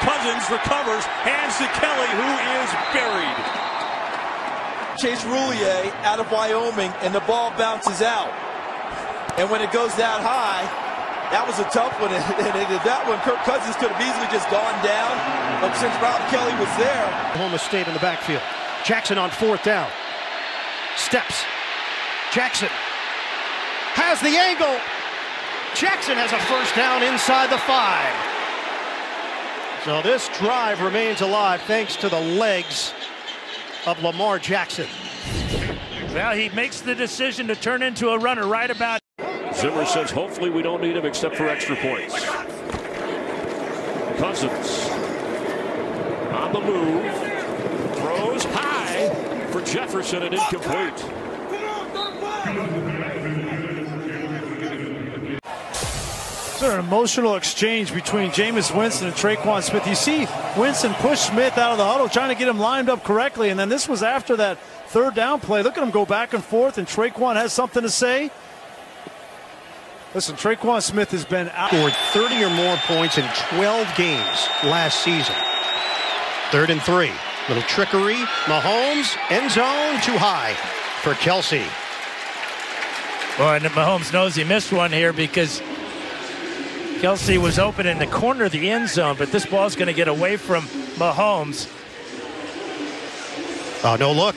Cousins recovers, hands to Kelly, who is buried. Chase Roulier out of Wyoming, and the ball bounces out. And when it goes that high, that was a tough one. And that one, Kirk Cousins could have easily just gone down. But since Rob Kelly was there. Oklahoma State in the backfield. Jackson on 4th down. Steps. Jackson has the angle. Jackson has a first down inside the 5. So this drive remains alive thanks to the legs of Lamar Jackson. Well, he makes the decision to turn into a runner right about. Zimmer says hopefully we don't need him except for extra points. Cousins on the move. Throws high for Jefferson and incomplete. It's an emotional exchange between Jameis Winston and Tre'Quan Smith. You see Winston push Smith out of the huddle, trying to get him lined up correctly. And then this was after that 3rd down play. Look at him go back and forth, and Tre'Quan has something to say. Listen, Tre'Quan Smith has been out. Scored 30 or more points in 12 games last season. 3rd and 3. Little trickery. Mahomes, end zone, too high for Kelce. Well, and Mahomes knows he missed one here because Kelce was open in the corner of the end zone, but this ball's going to get away from Mahomes. Oh, no look.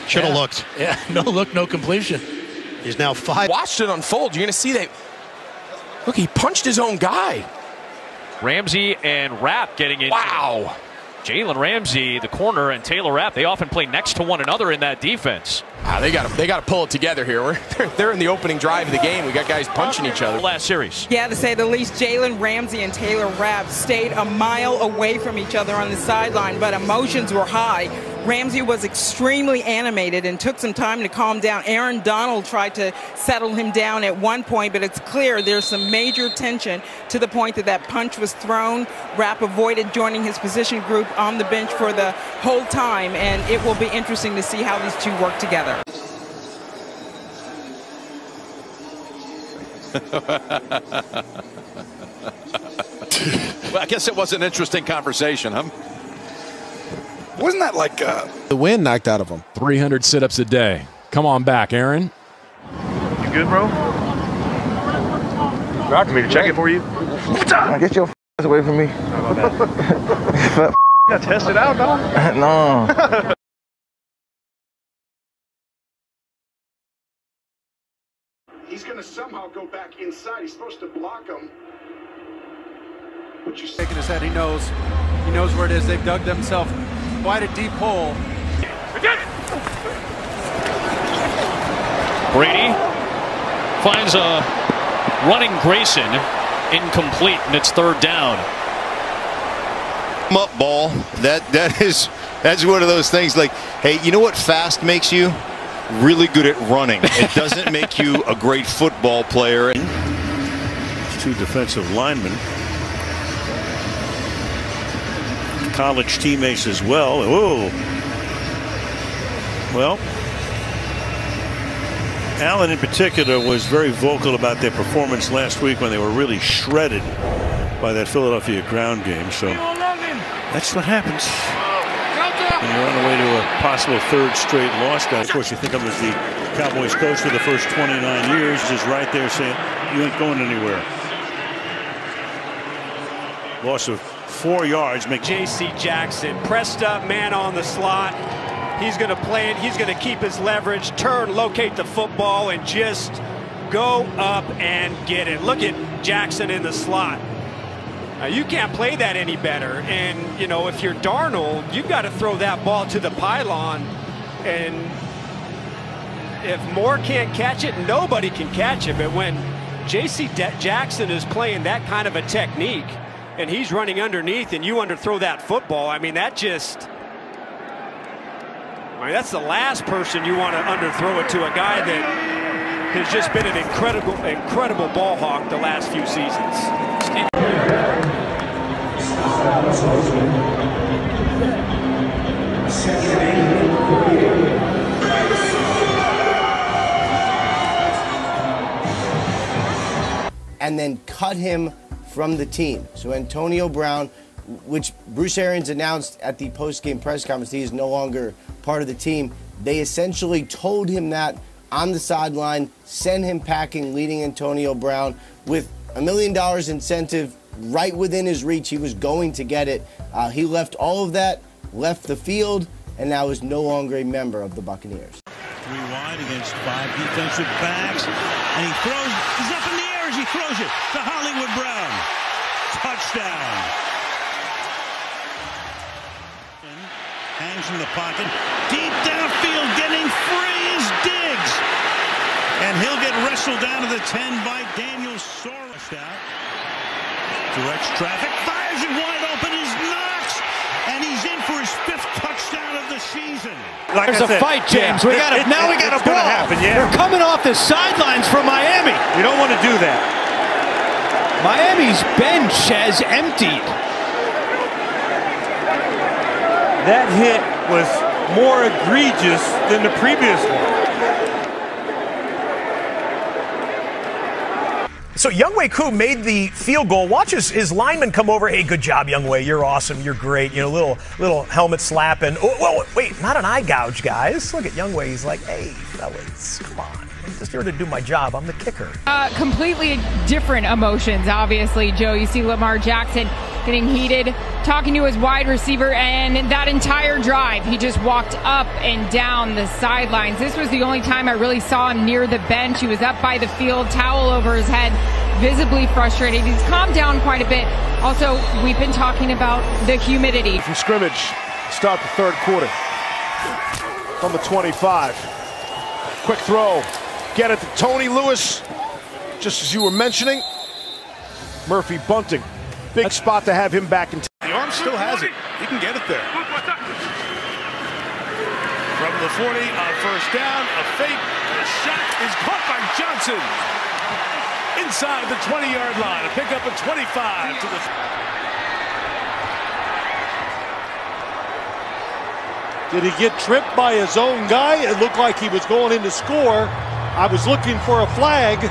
Should have looked. Yeah, no look, no completion. He's now 5. Watched it unfold. You're going to see that. Look, he punched his own guy. Ramsey and Rapp getting in. Wow. Jalen Ramsey, the corner, and Taylor Rapp, they often play next to one another in that defense. They got to pull it together here. They're in the opening drive of the game. We got guys punching each other. Last series. Yeah, to say the least, Jalen Ramsey and Taylor Rapp stayed a mile away from each other on the sideline, but emotions were high. Ramsey was extremely animated and took some time to calm down. Aaron Donald tried to settle him down at one point, but it's clear there's some major tension to the point that that punch was thrown. Rapp avoided joining his position group on the bench for the whole time, and it will be interesting to see how these two work together. Well, I guess it was an interesting conversation, huh? Wasn't that like the wind knocked out of him? 300 sit-ups a day. Come on back, Aaron. You good, bro? Want me to check it for you? Get your ass away from me. How about that? You gotta test it out, dog. No. He's going to somehow go back inside. He's supposed to block him. But you're shaking his head. He knows where it is. They've dug themselves quite a deep hole. Brady finds a running Grayson, incomplete, and it's 3rd down. Up ball. That's one of those things. Like, hey, you know what fast makes you? Really good at running. It doesn't make you a great football player. 2 defensive linemen, college teammates as well. Whoa. Well, Allen in particular was very vocal about their performance last week when they were really shredded by that Philadelphia ground game. So that's what happens when you're on the way to a possible 3rd straight loss. Of course, you think of him as the Cowboys coach for the first 29 years, just right there saying, you ain't going anywhere. Loss of 4 yards. J.C. Jackson, pressed up man on the slot. He's going to play it. He's going to keep his leverage, turn, locate the football, and just go up and get it. Look at Jackson in the slot. You can't play that any better. And, you know, if you're Darnold, you've got to throw that ball to the pylon. And if Moore can't catch it, nobody can catch it. But when J.C. Jackson is playing that kind of a technique and he's running underneath and you underthrow that football, I mean, that's the last person you want to underthrow it to, a guy that has just been an incredible ball hawk the last few seasons. And then cut him from the team. So Antonio Brown, which Bruce Arians announced at the post-game press conference, he is no longer part of the team. They essentially told him that on the sideline, send him packing, leading Antonio Brown with $1 million incentive right within his reach. He was going to get it. He left all of that, left the field, and now is no longer a member of the Buccaneers. 3 wide against 5 defensive backs, and he throws. He's up in the air as he throws it to Hollywood Brown. Touchdown. Hangs in the pocket, deep downfield, getting free is Diggs, and he'll get wrestled down to the 10 by Daniel Soros. Directs traffic, fires it wide open is Knox, and he's in for his 5th touchdown of the season. There's a fight, James. Now we got a brawl. Happen, yeah. They're coming off the sidelines from Miami. You don't want to do that. Miami's bench has emptied. That hit was more egregious than the previous one. So Younghoe Koo made the field goal. Watch his lineman come over. Hey, good job, Younghoe. You're awesome. You're great. You know, little helmet slapping. Oh, whoa, wait, not an eye gouge, guys. Look at Younghoe. He's like, hey, fellas, come on. I'm just here to do my job. I'm the kicker. Completely different emotions, obviously, Joe. You see Lamar Jackson getting heated, talking to his wide receiver, and that entire drive, he just walked up and down the sidelines. This was the only time I really saw him near the bench. He was up by the field, towel over his head, visibly frustrated. He's calmed down quite a bit. Also, we've been talking about the humidity. From scrimmage, start the third quarter. From the 25. Quick throw. Get it to Tony Lewis. Just as you were mentioning, Murphy bunting. Big spot to have him back in. The arm still has it. He can get it there. From the 40 on first down, a fake. The shot is caught by Johnson. Inside the 20-yard line. A pickup at 25 to the. Did he get tripped by his own guy? It looked like he was going in to score. I was looking for a flag.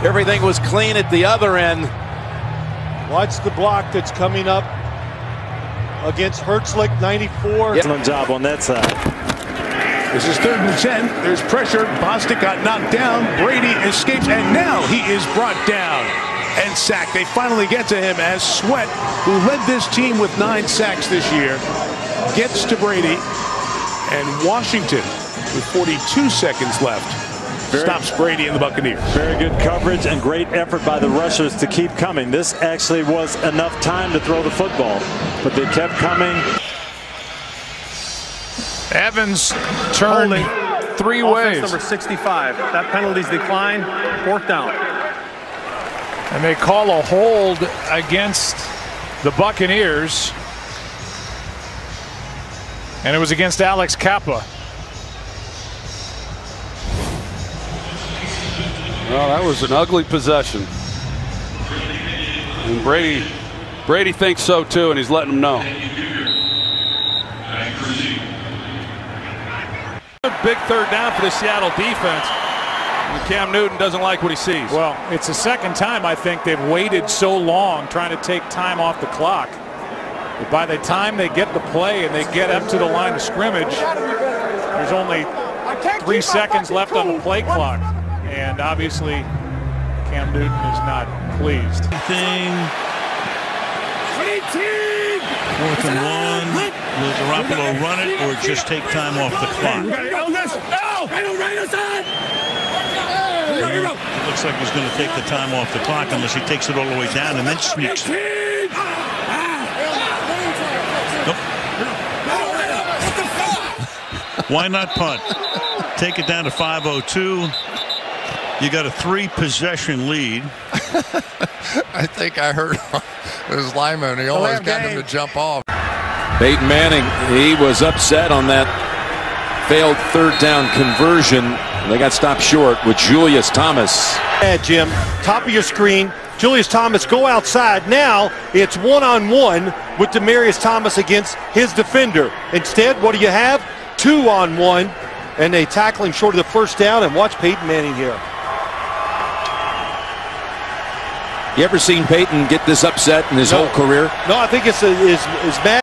Everything was clean at the other end. Watch the block that's coming up against Hertzlick, 94. Excellent job on that side. This is 3rd and 10. There's pressure. Bostic got knocked down. Brady escapes, and now he is brought down and sacked. They finally get to him as Sweat, who led this team with 9 sacks this year, gets to Brady, and Washington, with 42 seconds left, stops Brady and the Buccaneers. Very good coverage and great effort by the rushers to keep coming. This actually was enough time to throw the football, but they kept coming. Evans turned 3 ways. Number 65. That penalty's declined. 4th down. And they call a hold against the Buccaneers. And it was against Alex Kappa. Well, that was an ugly possession. And Brady thinks so too, and he's letting them know. A big 3rd down for the Seattle defense. And Cam Newton doesn't like what he sees. Well, it's the 2nd time I think they've waited so long trying to take time off the clock. But by the time they get the play and they get up to the line of scrimmage, there's only 3 seconds left on the play clock. And obviously, Cam Newton is not pleased. 4th and 1. Will Garoppolo run it or just take time off the clock? It looks like he's going to take the time off the clock unless he takes it all the way down and then sneaks it. Why not punt? Take it down to 5:02. You got a 3-possession lead. I think I heard his lineman. He almost got him to jump off. Peyton Manning, he was upset on that failed 3rd down conversion. They got stopped short with Julius Thomas. Yeah, Jim, top of your screen. Julius Thomas go outside. Now it's one-on-one with Demaryius Thomas against his defender. Instead, what do you have? 2-on-1. And they tackle him short of the 1st down. And watch Peyton Manning here. You ever seen Peyton get this upset in his whole career? No, I think it's mad.